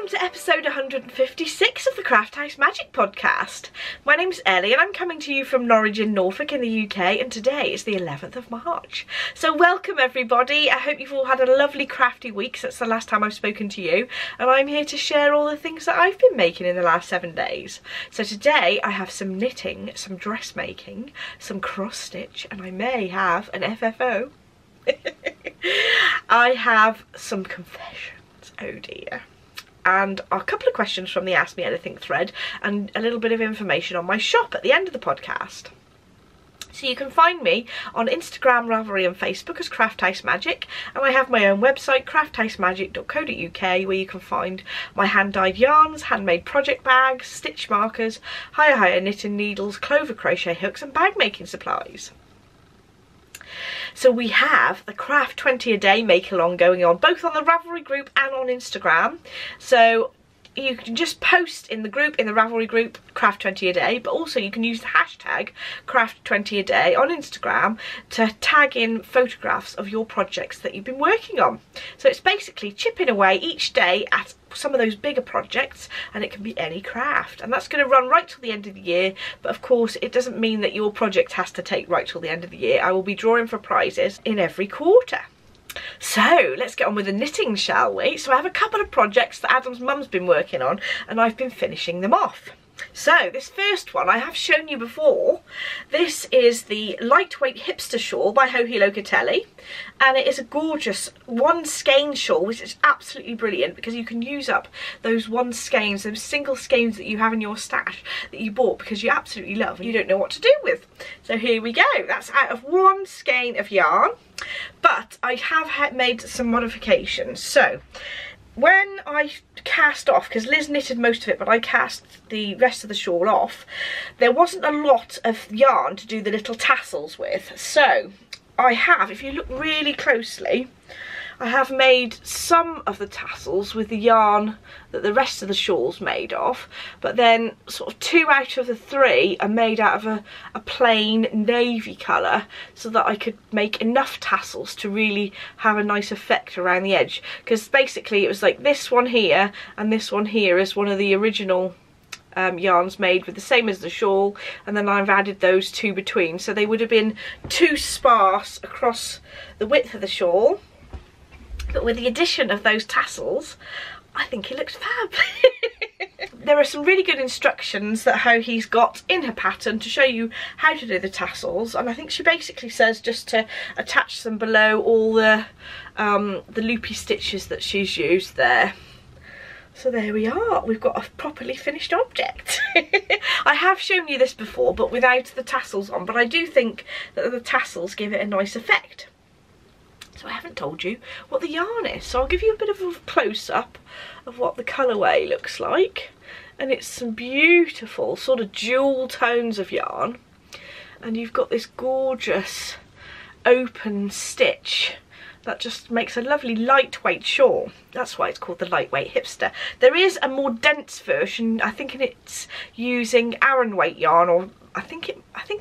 to episode 156 of the Craft House Magic podcast. My name's Ellie and I'm coming to you from Norwich in Norfolk in the UK, and today is the 11th of March. So welcome everybody. I hope you've all had a lovely crafty week since the last time I've spoken to you, and I'm here to share all the things that I've been making in the last 7 days. So today I have some knitting, some dressmaking, some cross stitch, and I may have an FFO. I have some confessions. Oh dear. And a couple of questions from the Ask Me Anything thread, and a little bit of information on my shop at the end of the podcast. So you can find me on Instagram, Ravelry and Facebook as Craft House Magic, and I have my own website, crafthhousemagic.co.uk, where you can find my hand-dyed yarns, handmade project bags, stitch markers, higher knitting needles, clover crochet hooks and bag making supplies. So we have the Craft 20 a day make-along going on, both on the Ravelry group and on Instagram. So you can just post in the group, in the Ravelry group, Craft 20 a day, but also you can use the hashtag Craft 20 a day on Instagram to tag in photographs of your projects that you've been working on. So it's basically chipping away each day at some of those bigger projects, and it can be any craft, and that's going to run right till the end of the year. But of course it doesn't mean that your project has to take right till the end of the year. I will be drawing for prizes in every quarter. So let's get on with the knitting, shall we? So I have a couple of projects that Adam's mum's been working on, and I've been finishing them off. So this first one I have shown you before. This is the lightweight hipster shawl by Joji Locatelli, and it is a gorgeous one skein shawl, which is absolutely brilliant because you can use up those one skeins, those single skeins that you have in your stash that you bought because you absolutely love and you don't know what to do with. So here we go. That's out of one skein of yarn, but I have made some modifications. So when I cast off, because Liz knitted most of it but I cast the rest of the shawl off, there wasn't a lot of yarn to do the little tassels with. So I have, if you look really closely, I have made some of the tassels with the yarn that the rest of the shawl's made of, but then sort of 2 out of the 3 are made out of a plain navy colour, so that I could make enough tassels to really have a nice effect around the edge. Because basically it was like this one here and this one here is one of the original yarns made with the same as the shawl, and then I've added those two between, so they would have been too sparse across the width of the shawl. But with the addition of those tassels, I think it looks fab. There are some really good instructions that Joji's got in her pattern to show you how to do the tassels, and I think she basically says just to attach them below all the loopy stitches that she's used there. So there we are, we've got a properly finished object. I have shown you this before but without the tassels on, but I do think that the tassels give it a nice effect. So I haven't told you what the yarn is, so I'll give you a bit of a close-up of what the colourway looks like. And it's some beautiful sort of dual tones of yarn, and you've got this gorgeous open stitch that just makes a lovely lightweight shawl. That's why it's called the lightweight hipster. There is a more dense version, I think it's using Aran weight yarn, or I think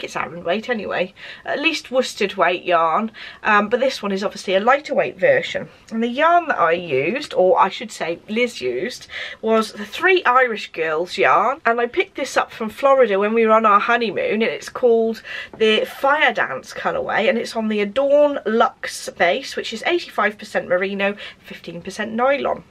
it's Aran weight anyway, at least worsted weight yarn, but this one is obviously a lighter weight version. And the yarn that I used, or I should say Liz used, was the 3 Irish Girls yarn, and I picked this up from Florida when we were on our honeymoon, and it's called the Fire Dance colourway, and it's on the Adorn Luxe base, which is 85% merino, 15% nylon.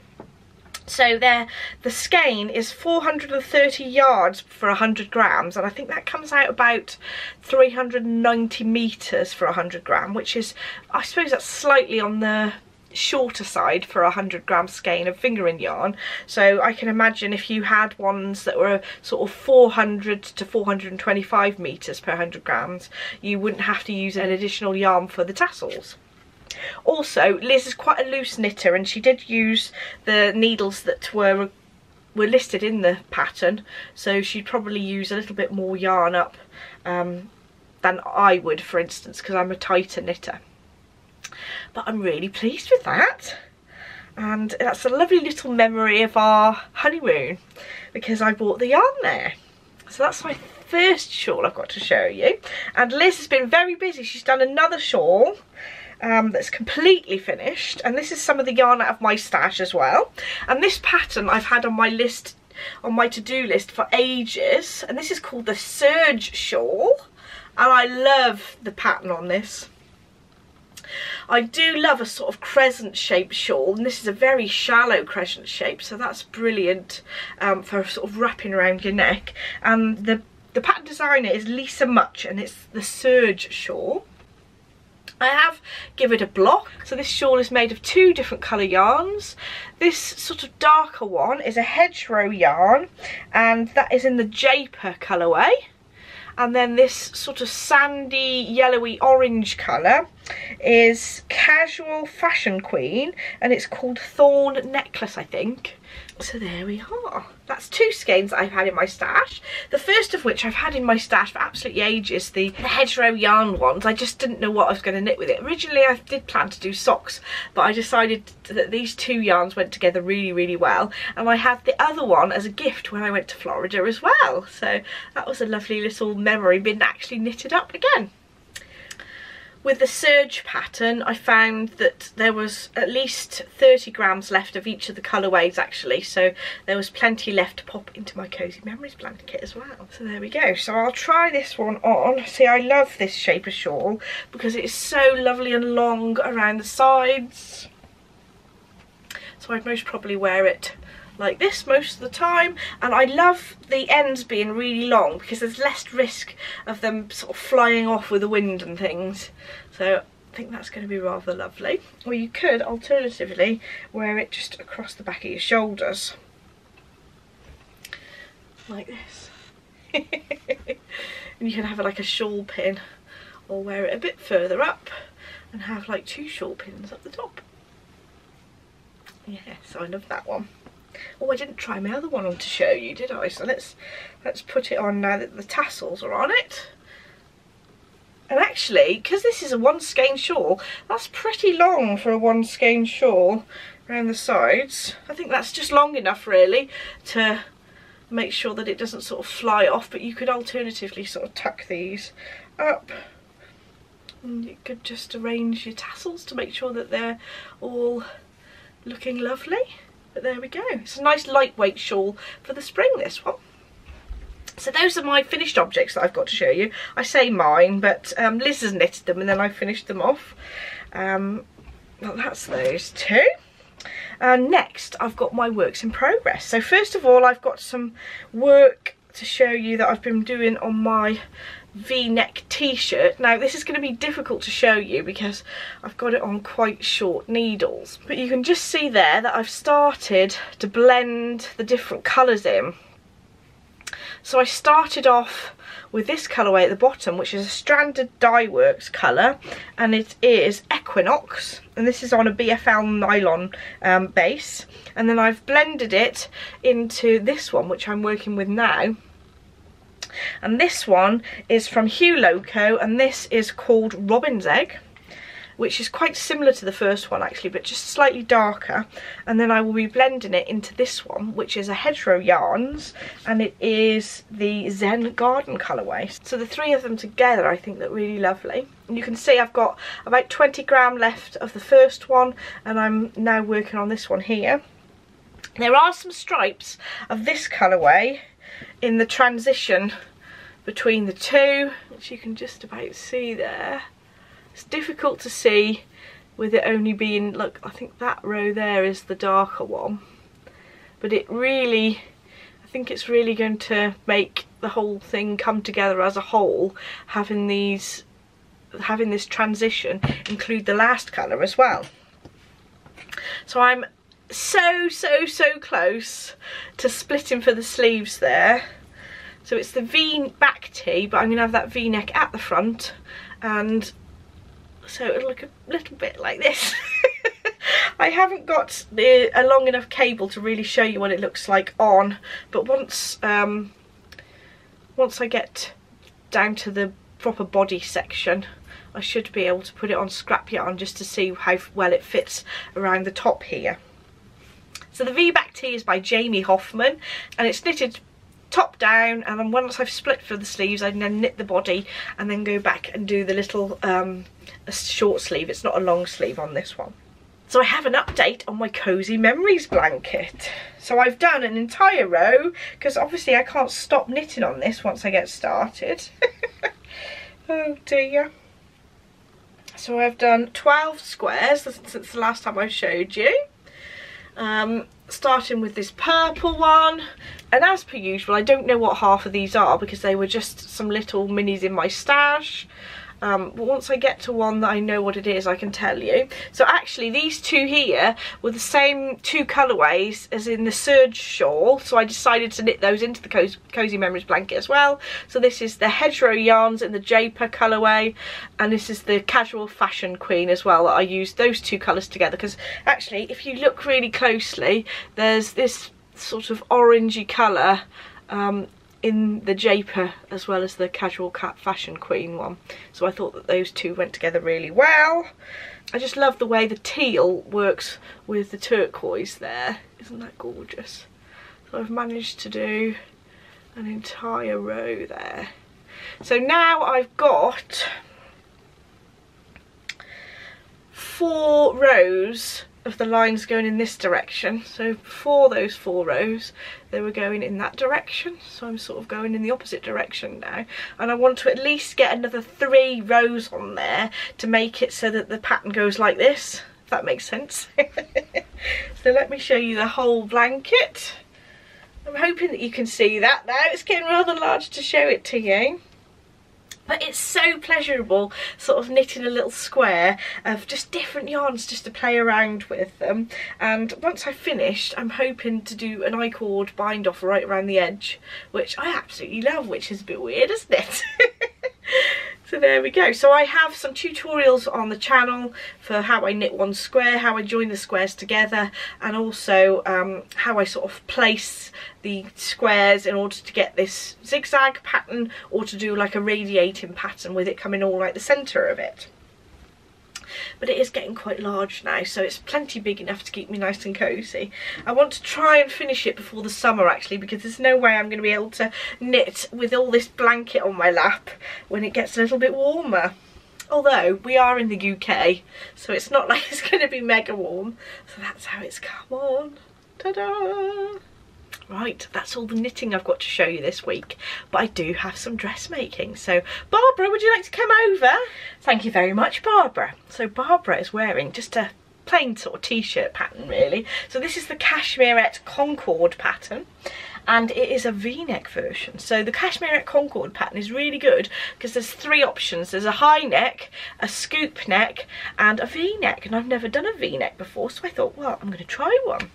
So there, the skein is 430 yards for 100 grams, and I think that comes out about 390 metres for 100 gram, which is, I suppose that's slightly on the shorter side for a 100 gram skein of fingering yarn. So I can imagine if you had ones that were sort of 400 to 425 metres per 100 grams, you wouldn't have to use an additional yarn for the tassels. Also, Liz is quite a loose knitter, and she did use the needles that were listed in the pattern, so she'd probably use a little bit more yarn up than I would, for instance, because I'm a tighter knitter. But I'm really pleased with that, and that's a lovely little memory of our honeymoon because I bought the yarn there. So that's my first shawl I've got to show you, and Liz has been very busy. She's done another shawl that's completely finished, and this is some of the yarn out of my stash as well. And this pattern I've had on my list, on my to-do list for ages, and this is called the Serge Shawl, and I love the pattern on this. I do love a sort of crescent shaped shawl, and this is a very shallow crescent shape, so that's brilliant for sort of wrapping around your neck. And the pattern designer is Lisa Mutch, and it's the Serge Shawl. I have given it a block, so this shawl is made of 2 different colour yarns. This sort of darker one is a Hedgerow yarn, and that is in the Japer colourway. And then this sort of sandy, yellowy orange colour is Casual Fashion Queen, and it's called Thorn Necklace, I think. So there we are. That's 2 skeins that I've had in my stash. The first of which I've had in my stash for absolutely ages, the Hedgerow yarn ones. I just didn't know what I was going to knit with it. Originally I did plan to do socks, but I decided that these 2 yarns went together really, really well. And I had the other one as a gift when I went to Florida as well. So that was a lovely little memory being actually knitted up again. With the Serge pattern, I found that there was at least 30 grams left of each of the colourways actually, so there was plenty left to pop into my Cosy Memories blanket as well. So there we go. So I'll try this one on. See, I love this shape of shawl because it's so lovely and long around the sides. So I'd most probably wear it like this most of the time, and I love the ends being really long because there's less risk of them sort of flying off with the wind and things, so I think that's going to be rather lovely. Or you could alternatively wear it just across the back of your shoulders like this. And you can have it like a shawl pin, or wear it a bit further up and have like 2 shawl pins up the top. Yeah, so I love that one. Oh, I didn't try my other one on to show you, did I? So let's put it on now that the tassels are on it. And actually, because this is a 1 skein shawl, that's pretty long for a 1 skein shawl around the sides. I think that's just long enough really to make sure that it doesn't sort of fly off, but you could alternatively sort of tuck these up. And you could just arrange your tassels to make sure that they're all looking lovely. But there we go. It's a nice lightweight shawl for the spring, this one. So those are my finished objects that I've got to show you. I say mine, but Liz has knitted them and then I finished them off. Well, that's those 2. Next, I've got my works in progress. So first of all, I've got some work to show you that I've been doing on my V-neck t-shirt. Now this is going to be difficult to show you because I've got it on quite short needles, but you can just see there that I've started to blend the different colours in. So I started off with this colourway at the bottom, which is a standard Dyeworks colour, and it is Equinox, and this is on a BFL nylon base, and then I've blended it into this one, which I'm working with now. And this one is from Loco, and this is called Robin's Egg, which is quite similar to the first one actually, but just slightly darker. And then I will be blending it into this one, which is a Hedgerow Yarns, and it is the Zen Garden colourway. So the 3 of them together I think look really lovely. And you can see I've got about 20 grams left of the first one, and I'm now working on this one here. There are some stripes of this colourway in the transition between the 2, which you can just about see there. It's difficult to see with it only being, look, I think that row there is the darker one, but it really, I think it's really going to make the whole thing come together as a whole, having this transition include the last colour as well. So I'm so close to splitting for the sleeves there. So it's the V back tee, but I'm going to have that V-neck at the front, and so it'll look a little bit like this. I haven't got a long enough cable to really show you what it looks like on, but once I get down to the proper body section, I should be able to put it on scrap yarn just to see how well it fits around the top here. So the V-back tee is by Hoffman, and it's knitted top down, and then once I've split for the sleeves I can then knit the body and then go back and do the little a short sleeve. It's not a long sleeve on this one. So I have an update on my Cosy Memories blanket. So I've done an entire row, because obviously I can't stop knitting on this once I get started. Oh dear. So I've done 12 squares since the last time I showed you. Starting with this purple one, and as per usual I don't know what half of these are because they were just some little minis in my stash. But once I get to one that I know what it is, I can tell you. So actually these two here were the same two colourways as in the serge shawl, so I decided to knit those into the Cosy Memories blanket as well. So this is the Hedgerow Yarns in the Japer colourway, and this is the Casual Fashion Queen as well. I used those two colours together because actually if you look really closely there's this sort of orangey colour in the Japer as well as the Casual Fashion Queen one, so I thought that those two went together really well. I just love the way the teal works with the turquoise there, isn't that gorgeous? So I've managed to do an entire row there. So now I've got 4 rows of the lines going in this direction. So for those 4 rows they were going in that direction, so I'm sort of going in the opposite direction now, and I want to at least get another 3 rows on there to make it so that the pattern goes like this, if that makes sense. So let me show you the whole blanket. I'm hoping that you can see that now. It's getting rather large to show it to you. But it's so pleasurable sort of knitting a little square of just different yarns just to play around with them. And once I've finished, I'm hoping to do an I-cord bind off right around the edge, which I absolutely love, which is a bit weird, isn't it? So there we go. So I have some tutorials on the channel for how I knit one square, how I join the squares together, and also how I sort of place the squares in order to get this zigzag pattern, or to do like a radiating pattern with it coming all like the centre of it. But it is getting quite large now, so it's plenty big enough to keep me nice and cosy. I want to try and finish it before the summer actually, because there's no way I'm going to be able to knit with all this blanket on my lap when it gets a little bit warmer. Although we are in the UK, so it's not like it's going to be mega warm. So that's how it's come on. Ta-da! Right, that's all the knitting I've got to show you this week, but I do have some dressmaking. So Barbara, would you like to come over? Thank you very much, Barbara. So Barbara is wearing just a plain sort of t-shirt pattern really. So this is the Cashmerette Concorde pattern, and it is a v-neck version. So the Cashmerette Concorde pattern is really good because there's 3 options. There's a high neck, a scoop neck, and a v-neck, and I've never done a v-neck before, so I thought, well, I'm going to try one.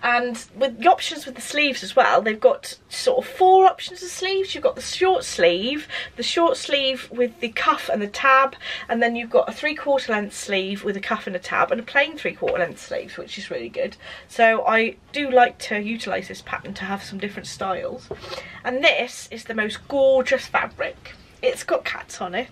And with the options with the sleeves as well, they've got sort of 4 options of sleeves. You've got the short sleeve with the cuff and the tab, and then you've got a 3/4 length sleeve with a cuff and a tab, and a plain 3/4 length sleeve, which is really good. So I do like to utilise this pattern to have some different styles. And this is the most gorgeous fabric. It's got cats on it.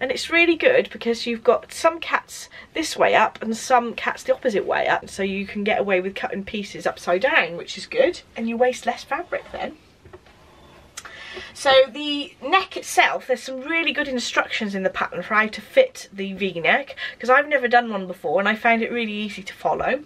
And it's really good because you've got some cats this way up and some cats the opposite way up, so you can get away with cutting pieces upside down, which is good, and you waste less fabric then. So the neck itself, there's some really good instructions in the pattern for how to fit the v-neck, because I've never done one before and I found it really easy to follow.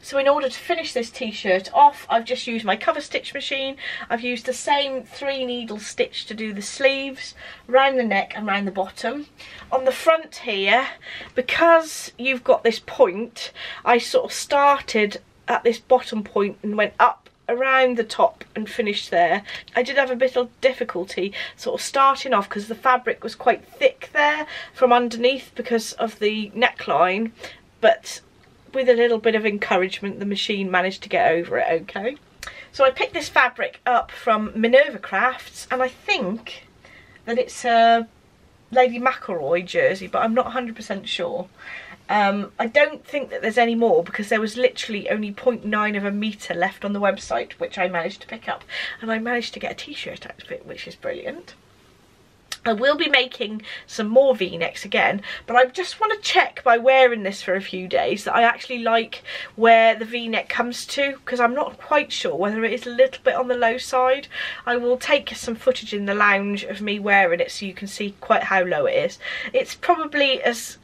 So in order to finish this t-shirt off, I've just used my cover stitch machine. I've used the same 3 needle stitch to do the sleeves, round the neck and round the bottom. On the front here, because you've got this point, I sort of started at this bottom point and went up around the top and finished there. I did have a bit of difficulty sort of starting off because the fabric was quite thick there from underneath because of the neckline, but with a little bit of encouragement the machine managed to get over it okay. So I picked this fabric up from Minerva Crafts, and I think that it's a Lady McElroy jersey, but I'm not 100% sure. I don't think that there's any more because there was literally only 0.9 of a metre left on the website, which I managed to pick up, and I managed to get a t-shirt out of it, which is brilliant. I will be making some more v-necks again, but I just want to check by wearing this for a few days that I actually like where the v-neck comes to, because I'm not quite sure whether it is a little bit on the low side. I will take some footage in the lounge of me wearing it so you can see quite how low it is. It's probably as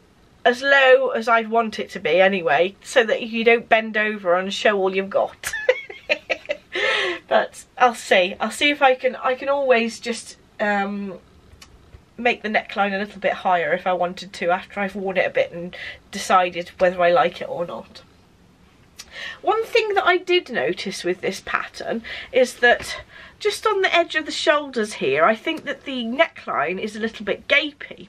low as I'd want it to be anyway, so that you don't bend over and show all you've got. But I'll see if I can always just make the neckline a little bit higher if I wanted to after I've worn it a bit and decided whether I like it or not. One thing that I did notice with this pattern is that just on the edge of the shoulders here, I think that the neckline is a little bit gapey.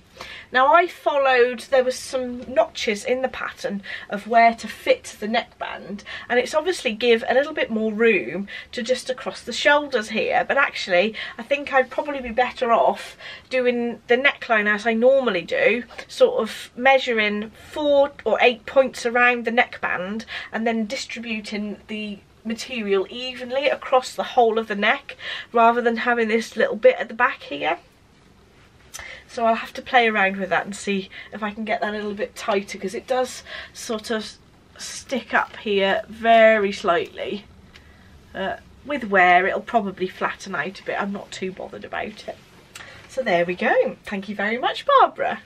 Now there was some notches in the pattern of where to fit the neckband, and it's obviously give a little bit more room to just across the shoulders here, but actually I think I'd probably be better off doing the neckline as I normally do, sort of measuring 4 or 8 points around the neckband and then distributing the material evenly across the whole of the neck rather than having this little bit at the back here. So I'll have to play around with that and see if I can get that a little bit tighter, because it does sort of stick up here very slightly. With wear it'll probably flatten out a bit. I'm not too bothered about it. So there we go. Thank you very much, Barbara.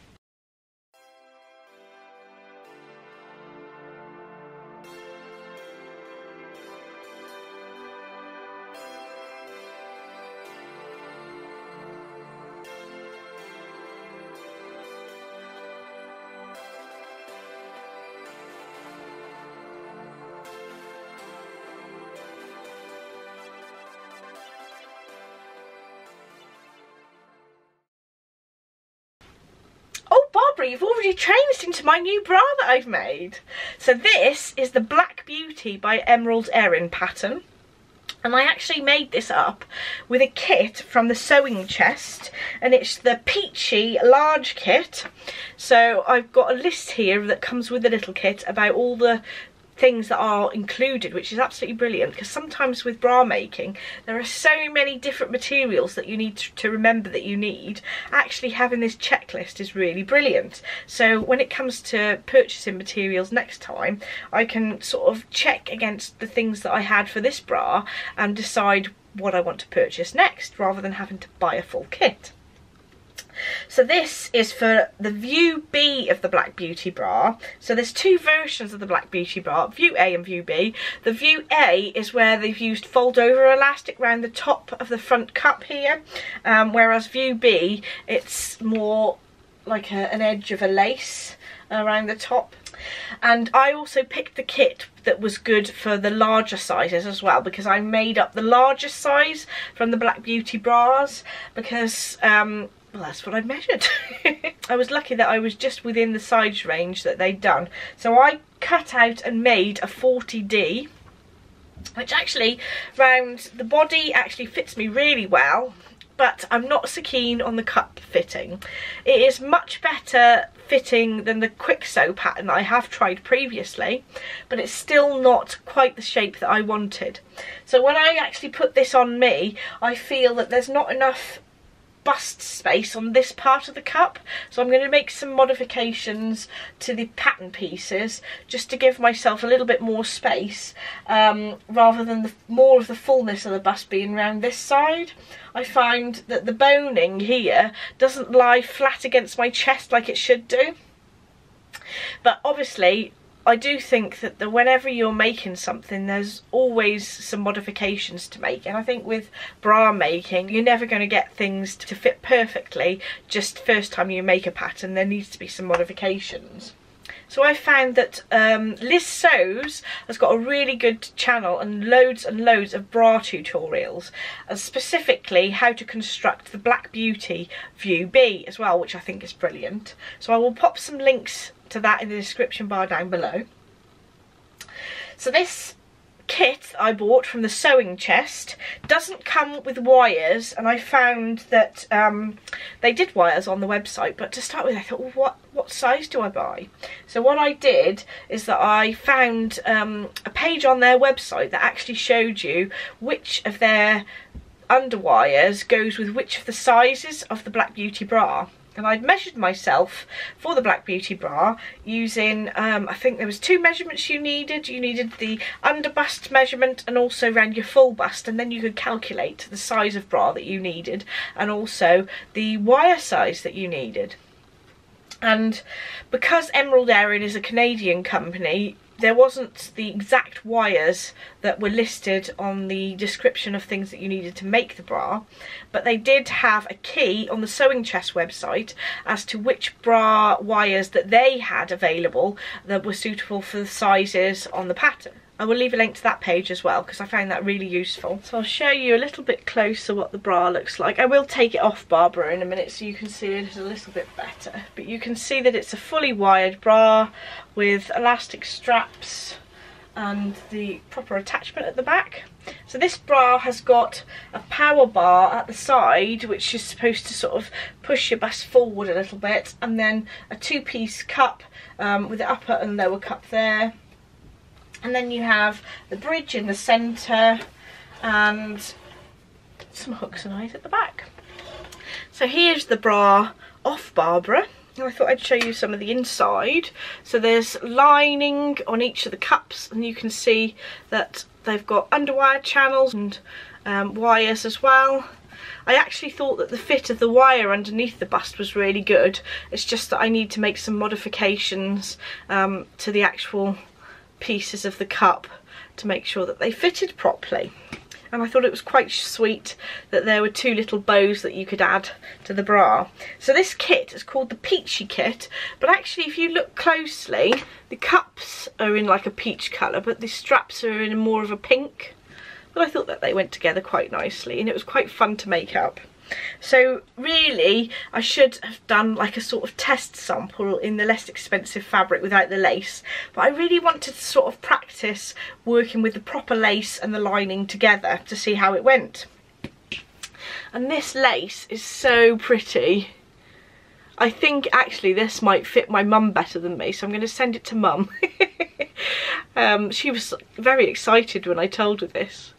You've already changed into my new bra that I've made. So this is the Black Beauty by Emerald Erin pattern, and I actually made this up with a kit from the sewing chest, and it's the Peachy large kit. So I've got a list here that comes with the little kit about all the things that are included, which is absolutely brilliant, because sometimes with bra making there are so many different materials that you need to remember that you need. Actually having this checklist is really brilliant, so when it comes to purchasing materials next time I can sort of check against the things that I had for this bra and decide what I want to purchase next rather than having to buy a full kit. So this is for the View B of the Black Beauty bra. So there's two versions of the Black Beauty bra, View A and View B. The View A is where they've used fold over elastic around the top of the front cup here, whereas View B, it's more like an edge of a lace around the top. And I also picked the kit that was good for the larger sizes as well, because I made up the largest size from the Black Beauty bras because well, that's what I measured. I was lucky that I was just within the size range that they'd done. So I cut out and made a 40D, which actually round the body actually fits me really well, but I'm not so keen on the cup fitting. It is much better fitting than the quick sew pattern I have tried previously, but it's still not quite the shape that I wanted. So when I actually put this on me, I feel that there's not enough bust space on this part of the cup, so I'm going to make some modifications to the pattern pieces just to give myself a little bit more space, rather than more of the fullness of the bust being around this side. I find that the boning here doesn't lie flat against my chest like it should do, but obviously I do think that whenever you're making something, there's always some modifications to make, and I think with bra making you're never going to get things to fit perfectly just first time you make a pattern. There needs to be some modifications. So I found that Liz Sews has got a really good channel and loads of bra tutorials, specifically how to construct the Black Beauty View B as well, which I think is brilliant. So I will pop some links to that in the description bar down below. So this kit that I bought from the sewing chest doesn't come with wires, and I found that they did wires on the website, but to start with I thought, well, what size do I buy? So what I did is that I found a page on their website that actually showed you which of their underwires goes with which of the sizes of the Black Beauty bra. And I'd measured myself for the Black Beauty bra using, I think there was 2 measurements you needed. You needed the under bust measurement and also around your full bust, and then you could calculate the size of bra that you needed and also the wire size that you needed. And because Emerald Erin is a Canadian company, there wasn't the exact wires that were listed on the description of things that you needed to make the bra, but they did have a key on the Sewing Chest website as to which bra wires that they had available that were suitable for the sizes on the pattern. I will leave a link to that page as well because I found that really useful. So I'll show you a little bit closer what the bra looks like. I will take it off, Barbara, in a minute so you can see it a little bit better. But you can see that it's a fully wired bra with elastic straps and the proper attachment at the back. So this bra has got a power bar at the side which is supposed to sort of push your bust forward a little bit, and then a 2-piece cup with the upper and lower cup there. And then you have the bridge in the centre and some hooks and eyes at the back. So here's the bra off, Barbara. And I thought I'd show you some of the inside. So there's lining on each of the cups, and you can see that they've got underwire channels and wires as well. I actually thought that the fit of the wire underneath the bust was really good. It's just that I need to make some modifications to the actual pieces of the cup to make sure that they fitted properly. And I thought it was quite sweet that there were 2 little bows that you could add to the bra. So this kit is called the Peachy kit, but actually if you look closely, the cups are in like a peach colour, but the straps are in more of a pink. But I thought that they went together quite nicely, and it was quite fun to make up. So really I should have done like a sort of test sample in the less expensive fabric without the lace, but I really wanted to sort of practice working with the proper lace and the lining together to see how it went. And this lace is so pretty. I think actually this might fit my mum better than me, so I'm going to send it to Mum. She was very excited when I told her this.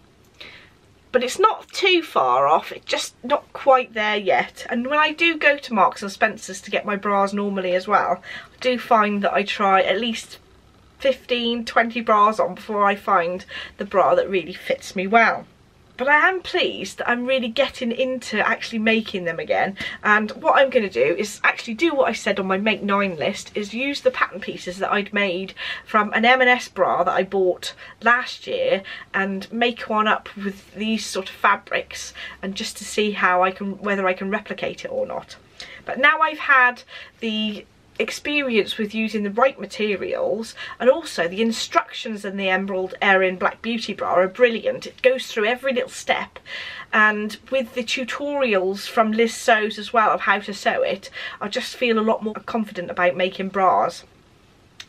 But it's not too far off, it's just not quite there yet. And when I do go to Marks and Spencer's to get my bras normally as well, I do find that I try at least 15-20 bras on before I find the bra that really fits me well. But I am pleased that I'm really getting into actually making them again, and what I'm going to do is actually do what I said on my Make 9 list, is use the pattern pieces that I'd made from an M&S bra that I bought last year and make one up with these sort of fabrics, and just to see how whether I can replicate it or not. But now I've had the experience with using the right materials, and also the instructions in the Emerald Erin Black Beauty bra are brilliant. It goes through every little step, and with the tutorials from Liz Sews as well of how to sew it, I just feel a lot more confident about making bras.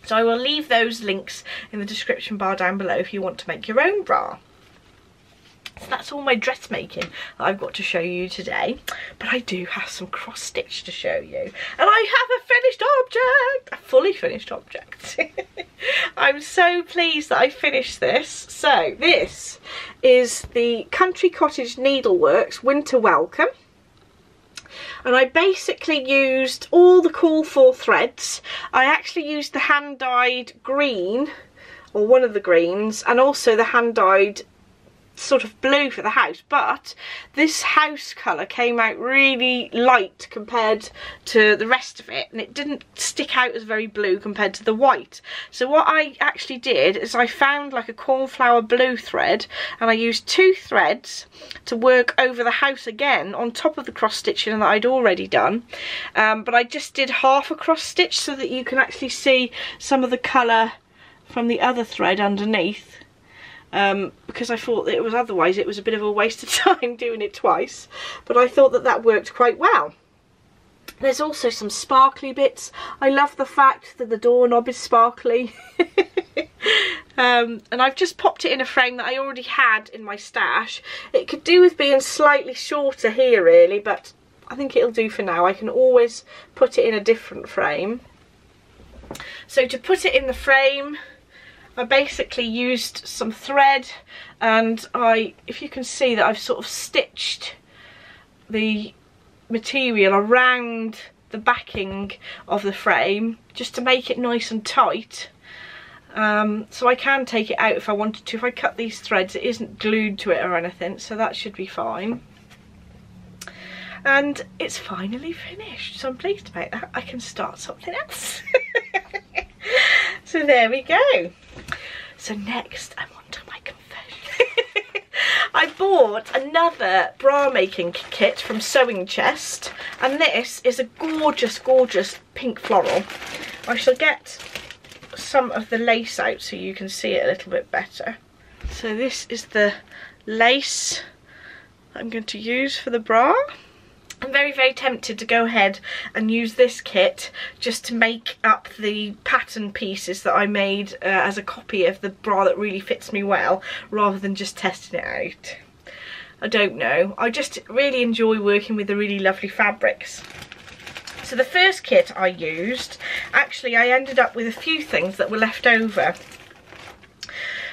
So I will leave those links in the description bar down below if you want to make your own bra. So that's all my dressmaking that I've got to show you today, but I do have some cross stitch to show you, and I have a finished object, a fully finished object. I'm so pleased that I finished this. So this is the Country Cottage Needleworks Winter Welcome, and I basically used all the call for threads. I actually used the hand dyed green, or one of the greens, and also the hand dyed sort of blue for the house, but this house colour came out really light compared to the rest of it, and it didn't stick out as very blue compared to the white. So what I actually did is I found like a cornflower blue thread, and I used 2 threads to work over the house again on top of the cross stitching that I'd already done, but I just did half a cross stitch so that you can actually see some of the colour from the other thread underneath. Because I thought that otherwise it was a bit of a waste of time doing it twice, but I thought that that worked quite well. There's also some sparkly bits. I love the fact that the doorknob is sparkly. And I've just popped it in a frame that I already had in my stash. It could do with being slightly shorter here really, but I think it'll do for now. I can always put it in a different frame. So to put it in the frame, I basically used some thread, and if you can see that I've sort of stitched the material around the backing of the frame just to make it nice and tight. So I can take it out if I wanted to. If I cut these threads, it isn't glued to it or anything, so that should be fine. And it's finally finished, so I'm pleased about that. I can start something else. So there we go. So next I'm on to my confession. I bought another bra making kit from Sewing Chest, and this is a gorgeous, gorgeous pink floral. I shall get some of the lace out so you can see it a little bit better. So this is the lace I'm going to use for the bra. I'm very, very tempted to go ahead and use this kit just to make up the pattern pieces that I made as a copy of the bra that really fits me well, rather than just testing it out. I don't know, I just really enjoy working with the really lovely fabrics. So the first kit I used, actually I ended up with a few things that were left over.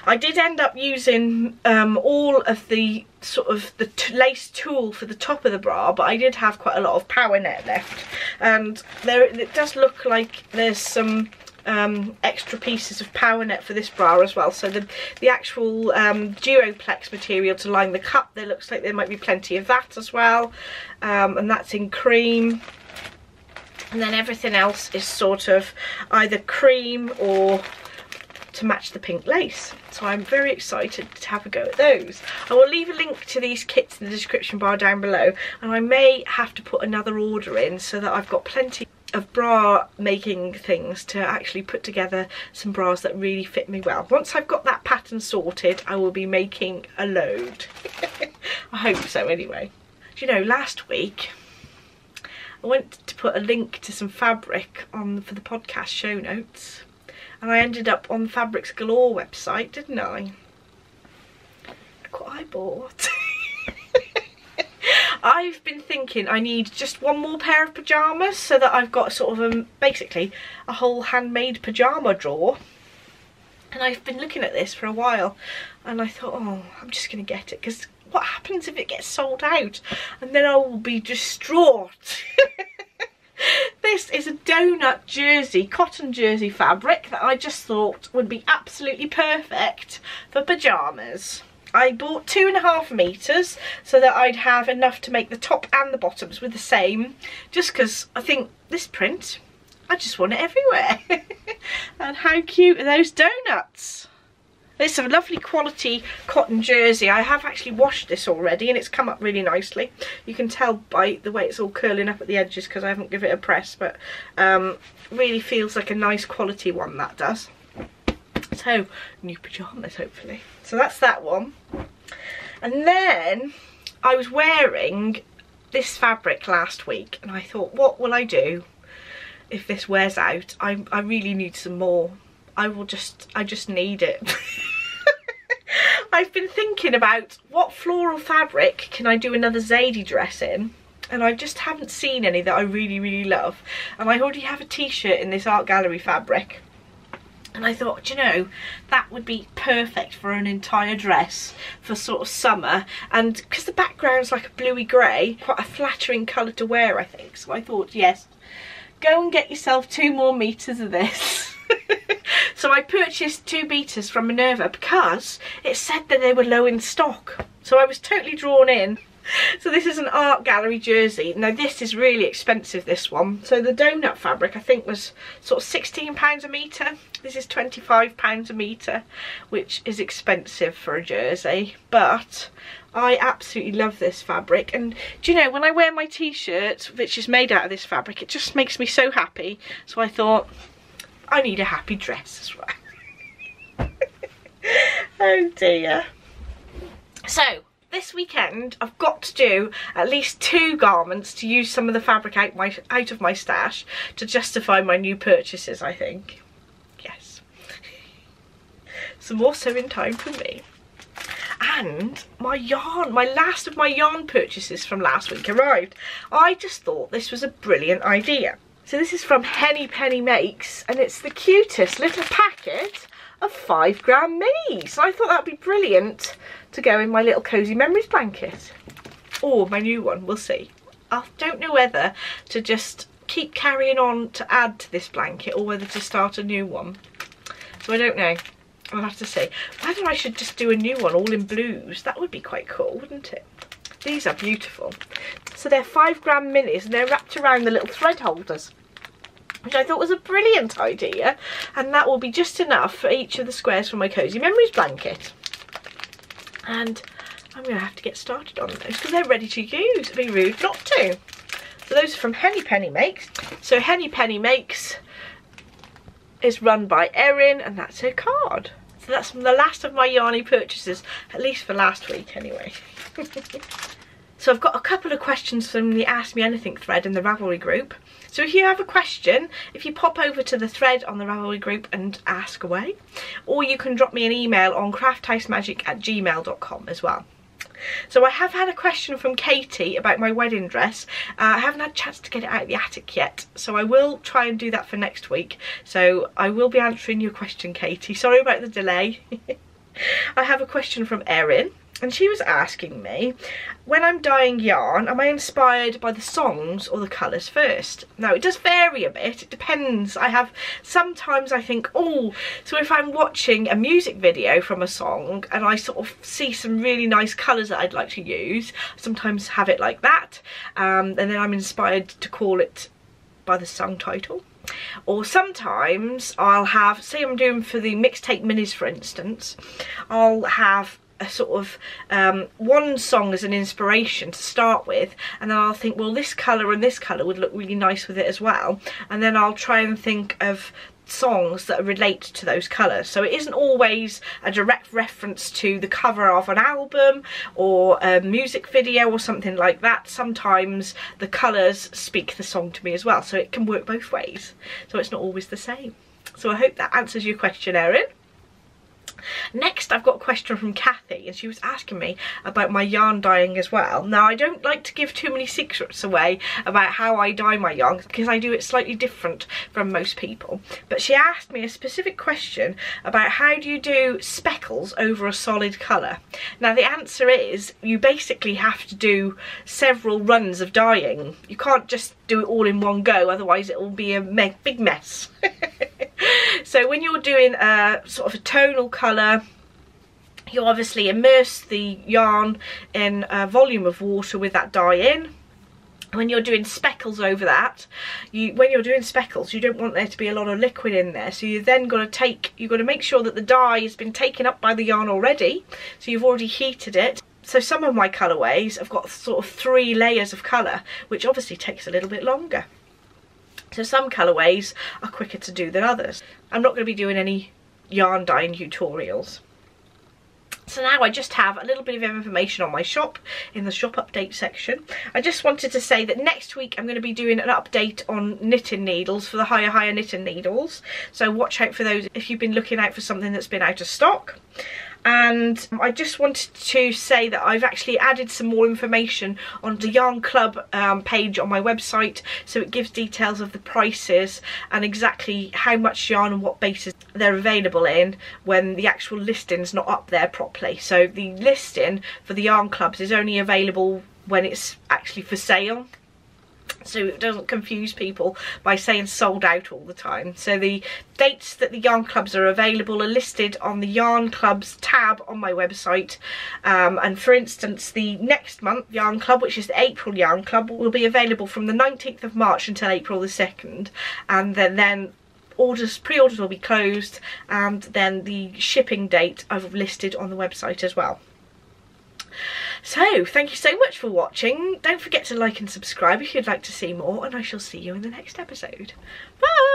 I did end up using all of the sort of the lace tulle for the top of the bra, but I did have quite a lot of power net left, and it does look like there's some extra pieces of power net for this bra as well. So the actual duoplex material to line the cup, there looks like there might be plenty of that as well, and that's in cream. And then everything else is sort of either cream or to match the pink lace. So I'm very excited to have a go at those. I will leave a link to these kits in the description bar down below, and I may have to put another order in so that I've got plenty of bra making things to actually put together some bras that really fit me well. Once I've got that pattern sorted, I will be making a load. I hope so anyway. Do you know, last week I went to put a link to some fabric on for the podcast show notes, and I ended up on the Fabrics Galore website, didn't I? Look what I bought. I've been thinking I need just one more pair of pyjamas so that I've got sort of basically a whole handmade pyjama drawer. And I've been looking at this for a while, and I thought, oh, I'm just going to get it, because what happens if it gets sold out? And then I will be distraught. This is a donut jersey, cotton jersey fabric that I just thought would be absolutely perfect for pyjamas. I bought 2.5 meters so that I'd have enough to make the top and the bottoms with the same, just because I think this print, I just want it everywhere. And how cute are those donuts? It's a lovely quality cotton jersey. I have actually washed this already and it's come up really nicely. You can tell by the way it's all curling up at the edges because I haven't given it a press, but really feels like a nice quality one, that does. So, new pyjamas hopefully. So that's that one. And then I was wearing this fabric last week and I thought, what will I do if this wears out? I really need some more. I just need it. I've been thinking about what floral fabric can I do another Zadie dress in, and I just haven't seen any that I really, really love. And I already have a t-shirt in this art gallery fabric, and I thought, you know, that would be perfect for an entire dress for sort of summer, and because the background's like a bluey grey, quite a flattering colour to wear, I think. So I thought, yes, go and get yourself 2 more meters of this. So I purchased 2 meters from Minerva because it said that they were low in stock. So I was totally drawn in. So this is an art gallery jersey. Now this is really expensive, this one. So the donut fabric I think was sort of £16 a metre. This is £25 a metre, which is expensive for a jersey. But I absolutely love this fabric. And do you know, when I wear my t-shirt, which is made out of this fabric, it just makes me so happy. So I thought, I need a happy dress as well. Oh dear. So this weekend I've got to do at least 2 garments to use some of the fabric out of my stash to justify my new purchases, I think. Yes. Some more sewing time for me. And my yarn, my last of my yarn purchases from last week arrived. I just thought this was a brilliant idea. So this is from Henny Penny Makes, and it's the cutest little packet of 5-gram minis. I thought that'd be brilliant to go in my little Cosy Memories blanket. Or my new one, we'll see. I don't know whether to just keep carrying on to add to this blanket or whether to start a new one. So I don't know. I'll have to see. Whether I should just do a new one all in blues. That would be quite cool, wouldn't it? These are beautiful. So they're 5-gram minis and they're wrapped around the little thread holders, which I thought was a brilliant idea. And that will be just enough for each of the squares for my Cosy Memories blanket. And I'm going to have to get started on those because they're ready to use. It'd be rude not to. So those are from Henny Penny Makes. So Henny Penny Makes is run by Erin and that's her card. So that's from the last of my yarny purchases, at least for last week anyway. So I've got a couple of questions from the Ask Me Anything thread in the Ravelry group. So if you have a question, if you pop over to the thread on the Ravelry group and ask away, or you can drop me an email on crafthousemagik@gmail.com as well. So I have had a question from Katie about my wedding dress. I haven't had a chance to get it out of the attic yet, so I will try and do that for next week. So I will be answering your question, Katie. Sorry about the delay. I have a question from Erin. And she was asking me, when I'm dyeing yarn, am I inspired by the songs or the colours first? Now, it does vary a bit. It depends. Sometimes I think, oh, so if I'm watching a music video from a song and I sort of see some really nice colours that I'd like to use, I sometimes have it like that. And then I'm inspired to call it by the song title. Or sometimes I'll have, say I'm doing for the mixtape minis, for instance, I'll have a sort of one song as an inspiration to start with, and then I'll think, well, this colour and this colour would look really nice with it as well, and then I'll try and think of songs that relate to those colours. So it isn't always a direct reference to the cover of an album or a music video or something like that. Sometimes the colours speak the song to me as well, so it can work both ways, so it's not always the same. So I hope that answers your question, Erin. Next, I've got a question from Kathy, and she was asking me about my yarn dyeing as well. Now, I don't like to give too many secrets away about how I dye my yarn because I do it slightly different from most people. But she asked me a specific question about how do you do speckles over a solid colour. Now, the answer is you basically have to do several runs of dyeing. You can't just do it all in one go, otherwise it will be a big mess. So when you're doing a sort of a tonal colour, you obviously immerse the yarn in a volume of water with that dye in. When you're doing speckles over that, when you're doing speckles, you don't want there to be a lot of liquid in there, so you've then got to make sure that the dye has been taken up by the yarn already, so you've already heated it. So some of my colourways have got sort of 3 layers of colour, which obviously takes a little bit longer. So some colourways are quicker to do than others. I'm not going to be doing any yarn dyeing tutorials. So now I just have a little bit of information on my shop in the shop update section. I just wanted to say that next week I'm going to be doing an update on knitting needles for the higher knitting needles. So watch out for those if you've been looking out for something that's been out of stock. And I just wanted to say that I've actually added some more information on the Yarn Club page on my website, so it gives details of the prices and exactly how much yarn and what bases they're available in when the actual listing's not up there properly. So the listing for the Yarn Clubs is only available when it's actually for sale, so it doesn't confuse people by saying sold out all the time. So the dates that the Yarn Clubs are available are listed on the Yarn Clubs tab on my website. And for instance, the next month Yarn Club, which is the April Yarn Club, will be available from the 19th of March until April the 2nd. And then pre-orders will be closed, and then the shipping date I've listed on the website as well. So, thank you so much for watching. Don't forget to like and subscribe if you'd like to see more, and I shall see you in the next episode. Bye!